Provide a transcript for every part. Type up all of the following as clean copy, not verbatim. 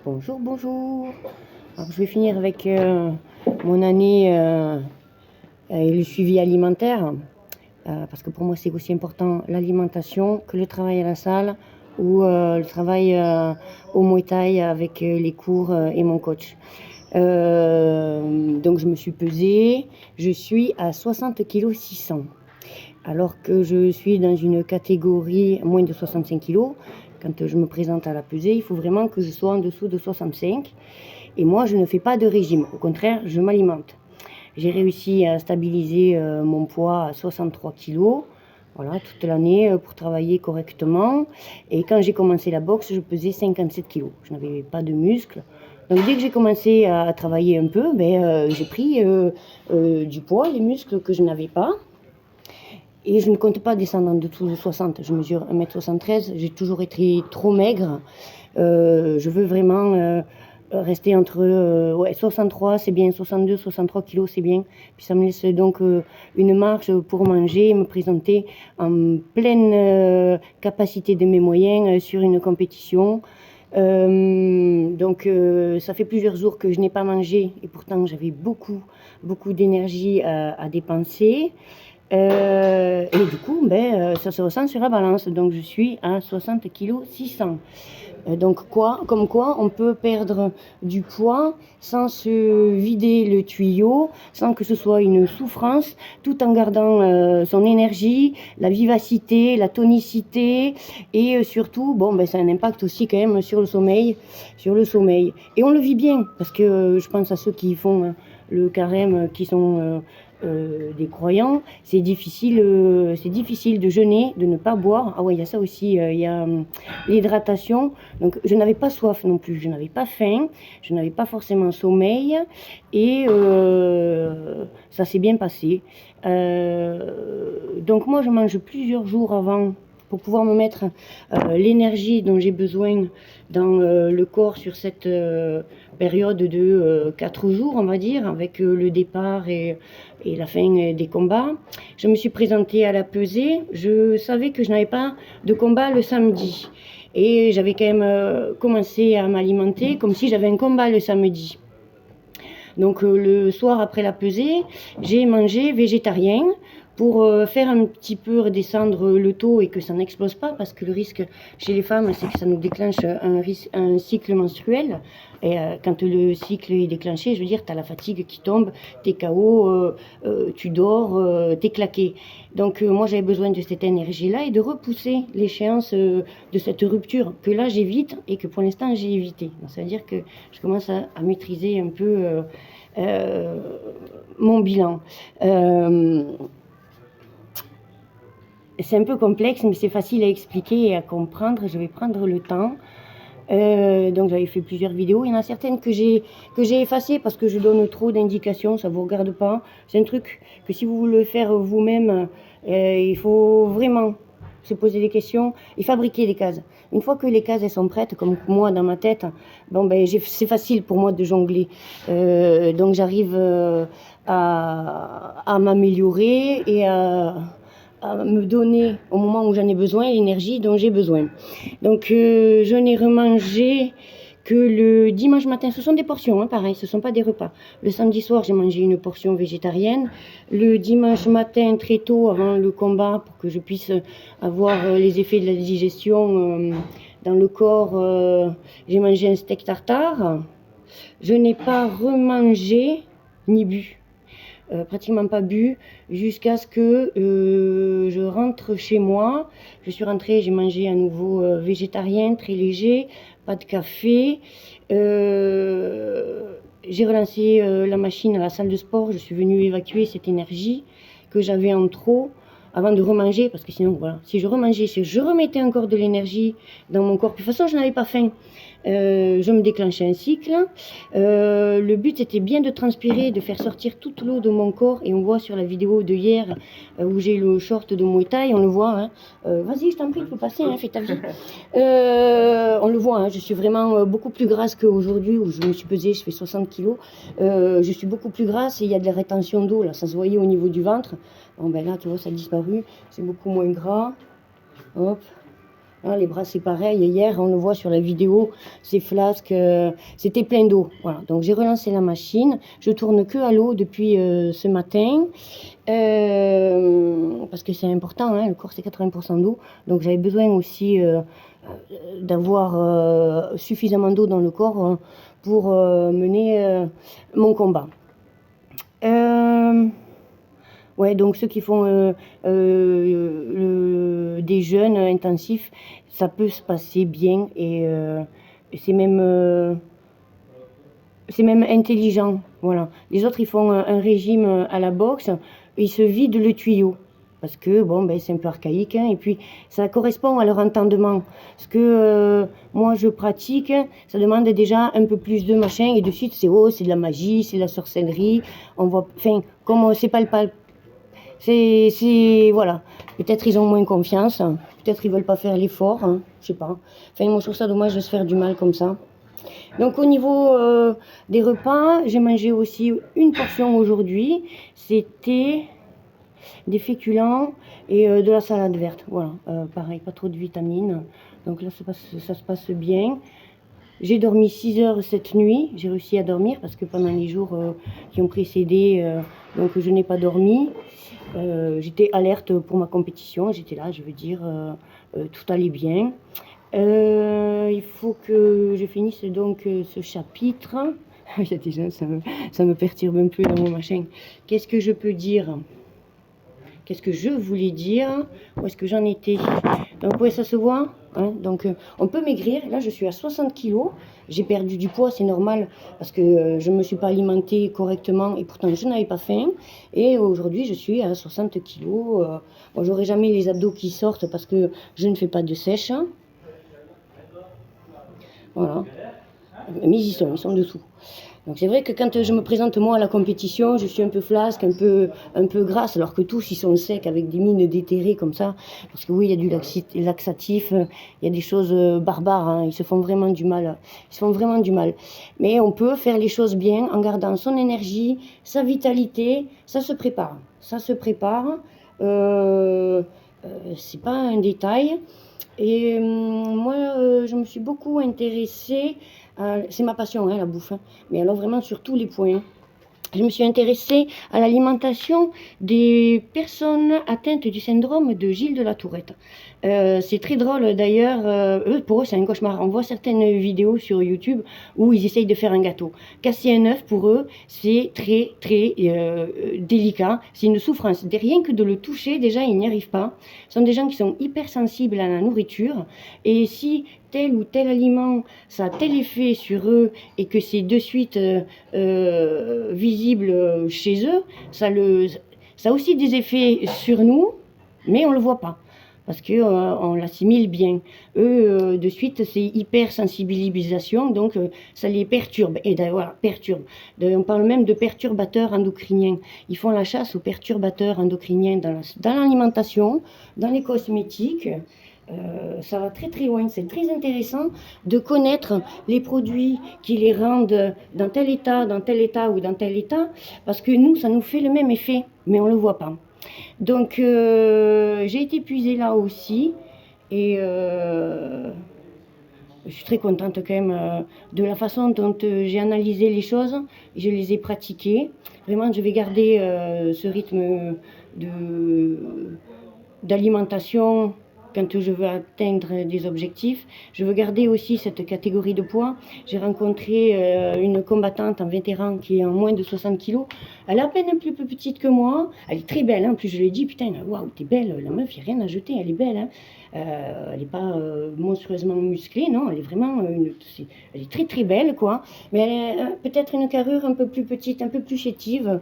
Bonjour, bonjour. Alors, je vais finir avec mon année et le suivi alimentaire, parce que pour moi c'est aussi important l'alimentation que le travail à la salle ou le travail au Muay Thai avec les cours et mon coach. Donc je me suis pesée, je suis à 60 kg 600, alors que je suis dans une catégorie moins de 65 kg. Quand je me présente à la pesée, il faut vraiment que je sois en dessous de 65. Et moi, je ne fais pas de régime. Au contraire, je m'alimente. J'ai réussi à stabiliser mon poids à 63 kg. Voilà, toute l'année pour travailler correctement. Et quand j'ai commencé la boxe, je pesais 57 kg. Je n'avais pas de muscles. Donc dès que j'ai commencé à travailler un peu, j'ai pris du poids, les muscles que je n'avais pas. Et je ne compte pas descendre en dessous de 60. Je mesure 1m73. J'ai toujours été trop maigre. Je veux vraiment rester entre 63, c'est bien, 62, 63 kilos, c'est bien. Puis ça me laisse donc une marge pour manger et me présenter en pleine capacité de mes moyens sur une compétition. Ça fait plusieurs jours que je n'ai pas mangé et pourtant j'avais beaucoup d'énergie à dépenser. Et du coup, ça se ressent sur la balance. Donc, je suis à 60 kg 600. Comme quoi, on peut perdre du poids sans se vider le tuyau, sans que ce soit une souffrance, tout en gardant son énergie, la vivacité, la tonicité, et surtout, ça a un impact aussi quand même sur le sommeil. Et on le vit bien, parce que je pense à ceux qui font le carême, qui sont des croyants, c'est difficile de jeûner, de ne pas boire. Ah ouais, il y a ça aussi, il y a l'hydratation. Donc je n'avais pas soif non plus, je n'avais pas faim, je n'avais pas forcément sommeil, et ça s'est bien passé. Donc moi je mange plusieurs jours avant pour pouvoir me mettre l'énergie dont j'ai besoin dans le corps sur cette période de 4 jours, on va dire, avec le départ et la fin des combats. Je me suis présentée à la pesée. Je savais que je n'avais pas de combat le samedi. Et j'avais quand même commencé à m'alimenter comme si j'avais un combat le samedi. Donc le soir après la pesée, j'ai mangé végétarien pour faire un petit peu redescendre le taux et que ça n'explose pas, parce que le risque chez les femmes, c'est que ça nous déclenche un cycle menstruel. Et quand le cycle est déclenché, je veux dire, tu as la fatigue qui tombe, tu es KO, tu dors, tu es claqué. Donc moi j'avais besoin de cette énergie-là et de repousser l'échéance de cette rupture que là j'évite et que pour l'instant j'ai évité. Donc, ça veut dire que je commence à maîtriser un peu mon bilan. C'est un peu complexe, mais c'est facile à expliquer et à comprendre. Je vais prendre le temps. Donc j'avais fait plusieurs vidéos. Il y en a certaines que j'ai effacées parce que je donne trop d'indications, ça ne vous regarde pas. C'est un truc que si vous voulez faire vous-même, il faut vraiment se poser des questions et fabriquer des cases. Une fois que les cases elles sont prêtes, comme moi dans ma tête, c'est facile pour moi de jongler. Donc j'arrive à m'améliorer et à me donner au moment où j'en ai besoin l'énergie dont j'ai besoin. Donc je n'ai remangé que le dimanche matin. Ce sont des portions, pareil, ce ne sont pas des repas. Le samedi soir, j'ai mangé une portion végétarienne. Le dimanche matin, très tôt, avant le combat, pour que je puisse avoir les effets de la digestion dans le corps, j'ai mangé un steak tartare. Je n'ai pas remangé ni bu. Pratiquement pas bu jusqu'à ce que je rentre chez moi. Je suis rentrée, j'ai mangé à nouveau végétarien, très léger, pas de café. J'ai relancé la machine à la salle de sport. Je suis venue évacuer cette énergie que j'avais en trop avant de remanger, parce que sinon, voilà, si je remangeais, si je remettais encore de l'énergie dans mon corps, de toute façon, je n'avais pas faim. Je me déclenchais un cycle. Le but était bien de transpirer, de faire sortir toute l'eau de mon corps. Et on voit sur la vidéo de hier où j'ai le short de Muay Thai, on le voit. Vas-y, je t'en prie, tu peux passer, fais ta vie. On le voit, je suis vraiment beaucoup plus grasse qu'aujourd'hui où je me suis pesée, je fais 60 kilos. Je suis beaucoup plus grasse et il y a de la rétention d'eau, là, ça se voyait au niveau du ventre. Bon, là, tu vois, ça a disparu, c'est beaucoup moins gras. Hop. Hein, les bras, c'est pareil. Hier, on le voit sur la vidéo, ces flasques, c'était plein d'eau. Voilà. Donc, j'ai relancé la machine. Je tourne que à l'eau depuis ce matin. Parce que c'est important, hein, le corps, c'est 80% d'eau. Donc, j'avais besoin aussi d'avoir suffisamment d'eau dans le corps pour mener mon combat. Ouais, donc ceux qui font des jeûnes intensifs, ça peut se passer bien et c'est même intelligent. Voilà. Les autres, ils font un régime à la boxe, ils se vident le tuyau. Parce que bon, ben, c'est un peu archaïque, hein, et puis ça correspond à leur entendement. Ce que moi je pratique, ça demande déjà un peu plus de machin, et de suite c'est c'est de la magie, c'est de la sorcellerie. On voit, enfin, comme c'est palpable, voilà. Peut-être ils ont moins confiance, peut-être ils veulent pas faire l'effort, hein, je sais pas. Enfin, moi je trouve ça dommage de se faire du mal comme ça. Donc au niveau des repas, j'ai mangé aussi une portion aujourd'hui. C'était des féculents et de la salade verte. Voilà, pareil, pas trop de vitamines. Donc là, ça se passe bien. J'ai dormi 6 heures cette nuit. J'ai réussi à dormir parce que pendant les jours qui ont précédé, donc je n'ai pas dormi. J'étais alerte pour ma compétition. J'étais là, je veux dire, tout allait bien. Il faut que je finisse donc ce chapitre. Il y a des gens, ça me perturbe un peu dans mon machin. Qu'est-ce que je peux dire? Qu'est-ce que je voulais dire? Où est-ce que j'en étais? Donc, ouais, ça se voit. Hein, donc, on peut maigrir. Là, je suis à 60 kilos. J'ai perdu du poids, c'est normal, parce que je ne me suis pas alimentée correctement et pourtant, je n'avais pas faim. Et aujourd'hui, je suis à 60 kilos. Bon, j'aurai jamais les abdos qui sortent parce que je ne fais pas de sèche. Voilà. Mais ils sont dessous. Donc c'est vrai que quand je me présente moi à la compétition, je suis un peu flasque, un peu grasse, alors que tous ils sont secs avec des mines déterrées comme ça. Parce que oui, il y a du laxatif, il y a des choses barbares, hein, ils se font vraiment du mal. Ils se font vraiment du mal. Mais on peut faire les choses bien en gardant son énergie, sa vitalité, ça se prépare. Ça se prépare. C'est pas un détail. Et moi, je me suis beaucoup intéressée, c'est ma passion, hein, la bouffe, hein, mais alors vraiment sur tous les points. Je me suis intéressée à l'alimentation des personnes atteintes du syndrome de Gilles de la Tourette. C'est très drôle d'ailleurs, pour eux c'est un cauchemar. On voit certaines vidéos sur YouTube où ils essayent de faire un gâteau. Casser un œuf pour eux c'est très très délicat, c'est une souffrance. Rien que de le toucher déjà ils n'y arrivent pas. Ce sont des gens qui sont hypersensibles à la nourriture et si tel ou tel aliment, ça a tel effet sur eux et que c'est de suite visible chez eux, ça a aussi des effets sur nous, mais on ne le voit pas. Parce qu'on l'assimile bien. Eux, de suite, c'est hypersensibilisation, donc ça les perturbe. Et voilà, perturbe. On parle même de perturbateurs endocriniens. Ils font la chasse aux perturbateurs endocriniens dans l'alimentation, dans les cosmétiques. Ça va très très loin, c'est très intéressant de connaître les produits qui les rendent dans tel état ou dans tel état, parce que nous, ça nous fait le même effet, mais on ne le voit pas. Donc, j'ai été puisée là aussi, et je suis très contente quand même de la façon dont j'ai analysé les choses, je les ai pratiquées. Vraiment, je vais garder ce rythme d'alimentation quand je veux atteindre des objectifs. Je veux garder aussi cette catégorie de poids. J'ai rencontré une combattante en vétéran qui est en moins de 60 kilos. Elle est à peine un peu plus petite que moi. Elle est très belle, hein. En plus je lui ai dit, putain, waouh, t'es belle, la meuf, il n'y a rien à jeter, elle est belle. Hein. Elle n'est pas monstrueusement musclée, non, elle est vraiment, elle est très très belle, quoi. Mais elle a peut-être une carrure un peu plus petite, un peu plus chétive.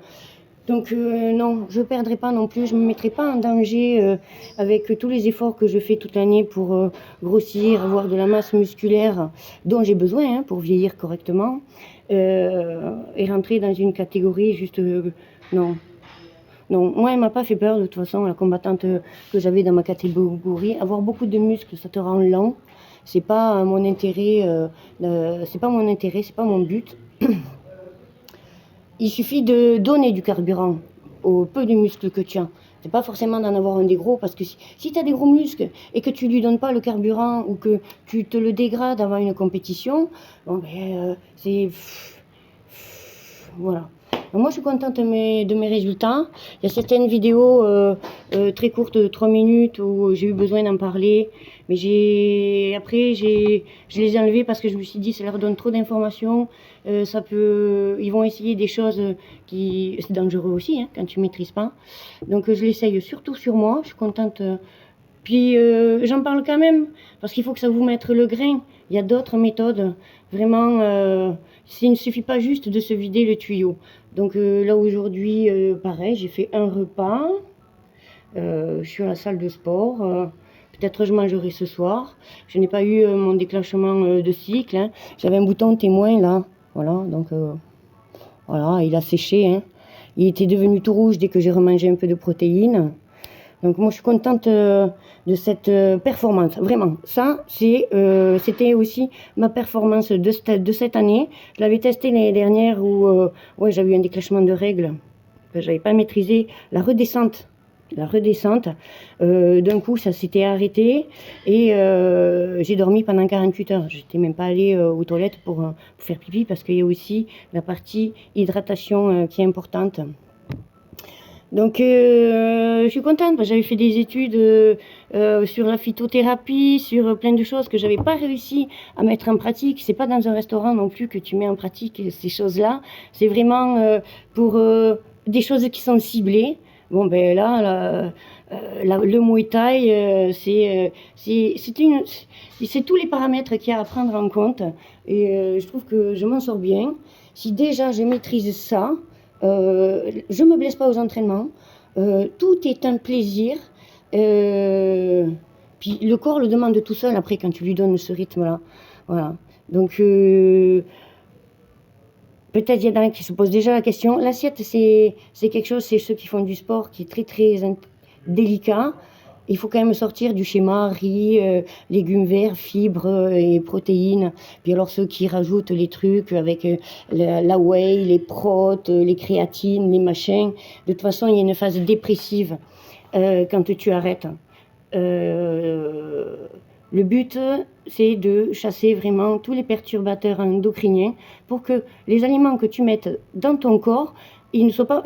Donc non, je ne perdrai pas non plus, je ne me mettrai pas en danger avec tous les efforts que je fais toute l'année pour grossir, avoir de la masse musculaire dont j'ai besoin hein, pour vieillir correctement et rentrer dans une catégorie juste non. Non, moi elle m'a pas fait peur de toute façon, la combattante que j'avais dans ma catégorie. Avoir beaucoup de muscles, ça te rend lent. C'est pas mon intérêt, c'est pas mon intérêt, c'est pas mon but. Il suffit de donner du carburant au peu de muscles que tu as. C'est pas forcément d'en avoir un des gros, parce que si tu as des gros muscles et que tu lui donnes pas le carburant ou que tu te le dégrades avant une compétition, bon ben c'est... Voilà. Donc moi je suis contente de mes résultats. Il y a certaines vidéos très courtes de 3 minutes où j'ai eu besoin d'en parler, mais je les ai enlevées parce que je me suis dit ça leur donne trop d'informations, ils vont essayer des choses qui c'est dangereux aussi hein, quand tu maîtrises pas. Donc je l'essaye surtout sur moi. Je suis contente. Puis j'en parle quand même parce qu'il faut que ça vous mette le grain. Il y a d'autres méthodes. Vraiment, il ne suffit pas juste de se vider le tuyau. Donc là aujourd'hui, pareil, j'ai fait un repas. Je suis à la salle de sport. Peut-être je mangerai ce soir. Je n'ai pas eu mon déclenchement de cycle. Hein. J'avais un bouton témoin là. Voilà, donc voilà, il a séché. Hein. Il était devenu tout rouge dès que j'ai remangé un peu de protéines. Donc moi je suis contente de cette performance, vraiment. Ça, c'était aussi ma performance de cette année. Je l'avais testé l'année dernière où ouais, j'avais eu un déclenchement de règles. Je n'avais pas maîtrisé la redescente. D'un coup, ça s'était arrêté et j'ai dormi pendant 48 heures. Je n'étais même pas allée aux toilettes pour faire pipi parce qu'il y a aussi la partie hydratation qui est importante. Donc, je suis contente. J'avais fait des études sur la phytothérapie, sur plein de choses que j'avais pas réussi à mettre en pratique. C'est pas dans un restaurant non plus que tu mets en pratique ces choses-là. C'est vraiment pour des choses qui sont ciblées. Bon, ben là, le Muay Thai, c'est tous les paramètres qu'il y a à prendre en compte. Et je trouve que je m'en sors bien. Si déjà je maîtrise ça, je me blesse pas aux entraînements. Tout est un plaisir. Puis le corps le demande tout seul après quand tu lui donnes ce rythme-là. Voilà. Donc peut-être il y en a qui se posent déjà la question. L'assiette, c'est quelque chose, c'est ceux qui font du sport qui est très très délicat. Il faut quand même sortir du schéma riz, légumes verts, fibres et protéines. Puis alors ceux qui rajoutent les trucs avec la whey, les protes, les créatines, les machins. De toute façon, il y a une phase dépressive quand tu arrêtes. Le but, c'est de chasser vraiment tous les perturbateurs endocriniens pour que les aliments que tu mettes dans ton corps, ils ne soient pas,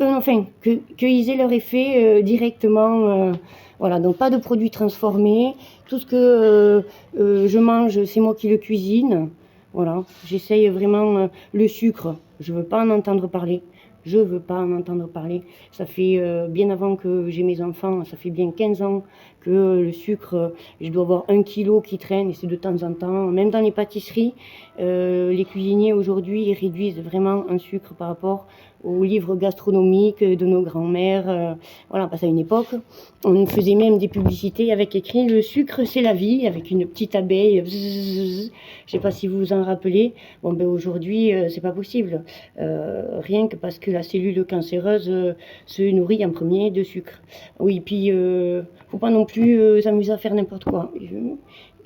qu'ils aient leur effet directement. Voilà, donc pas de produits transformés. Tout ce que je mange, c'est moi qui le cuisine. Voilà, j'essaye vraiment le sucre. Je veux pas en entendre parler. Je veux pas en entendre parler. Ça fait bien avant que j'ai mes enfants, ça fait bien 15 ans que le sucre, je dois avoir 1 kilo qui traîne et c'est de temps en temps. Même dans les pâtisseries, les cuisiniers aujourd'hui, ils réduisent vraiment un sucre par rapport aux livres gastronomiques de nos grands-mères. Voilà, parce qu'à une époque, on faisait même des publicités avec écrit « Le sucre, c'est la vie » avec une petite abeille. Bzzz, je sais pas si vous vous en rappelez. Bon, ben aujourd'hui, c'est pas possible. Rien que parce que la cellule cancéreuse se nourrit en premier de sucre. Oui, puis faut pas non plus s'amuser à faire n'importe quoi.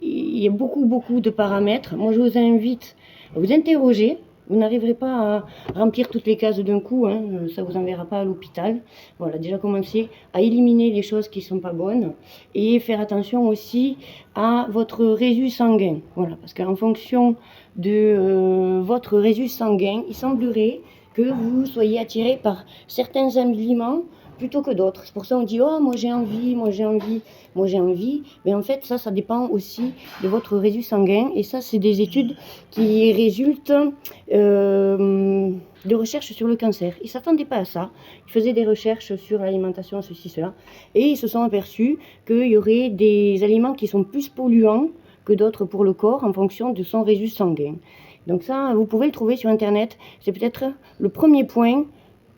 Il y a beaucoup de paramètres. Moi, je vous invite à vous interroger. Vous n'arriverez pas à remplir toutes les cases d'un coup, hein, ça vous enverra pas à l'hôpital. Voilà, déjà commencer à éliminer les choses qui sont pas bonnes et faire attention aussi à votre résus sanguin. Voilà, parce qu'en fonction de votre résus sanguin, il semblerait que vous soyez attiré par certains aliments plutôt que d'autres. C'est pour ça qu'on dit « Oh, moi j'ai envie ». Mais en fait, ça dépend aussi de votre résus sanguin. Et ça, c'est des études qui résultent de recherches sur le cancer. Ils ne s'attendaient pas à ça. Ils faisaient des recherches sur l'alimentation, ceci, cela. Et ils se sont aperçus qu'il y aurait des aliments qui sont plus polluants que d'autres pour le corps en fonction de son résus sanguin. Donc ça, vous pouvez le trouver sur Internet. C'est peut-être le premier point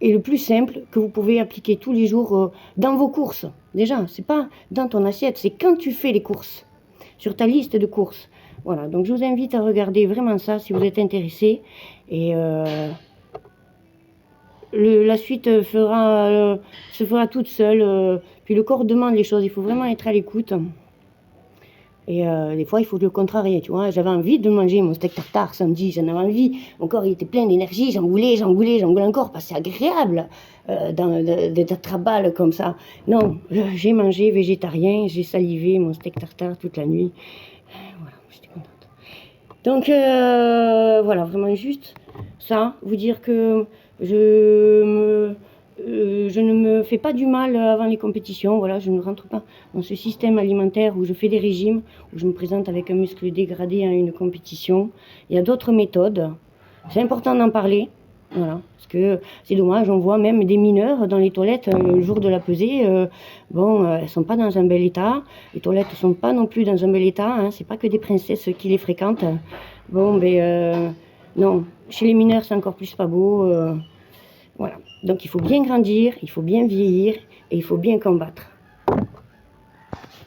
et le plus simple que vous pouvez appliquer tous les jours dans vos courses. Déjà, c'est pas dans ton assiette, c'est quand tu fais les courses, sur ta liste de courses. Voilà, donc je vous invite à regarder vraiment ça si vous êtes intéressé. Et la suite se fera toute seule. Puis le corps demande les choses, il faut vraiment être à l'écoute. Et des fois, il faut le contrarier, tu vois. J'avais envie de manger mon steak tartare samedi, j'en avais envie. Mon corps, il était plein d'énergie, j'en voulais encore, parce que c'est agréable d'être à balle comme ça. Non, j'ai mangé végétarien, j'ai salivé mon steak tartare toute la nuit. Voilà, j'étais contente. Donc, voilà, vraiment juste ça, vous dire que je ne me fais pas du mal avant les compétitions, voilà, je ne rentre pas dans ce système alimentaire où je fais des régimes, où je me présente avec un muscle dégradé à une compétition. Il y a d'autres méthodes, c'est important d'en parler, voilà, parce que c'est dommage, on voit même des mineurs dans les toilettes le jour de la pesée, elles sont pas dans un bel état, les toilettes sont pas non plus dans un bel état, hein, c'est pas que des princesses qui les fréquentent. Non, chez les mineurs c'est encore plus pas beau, voilà. Donc il faut bien grandir, il faut bien vieillir et il faut bien combattre.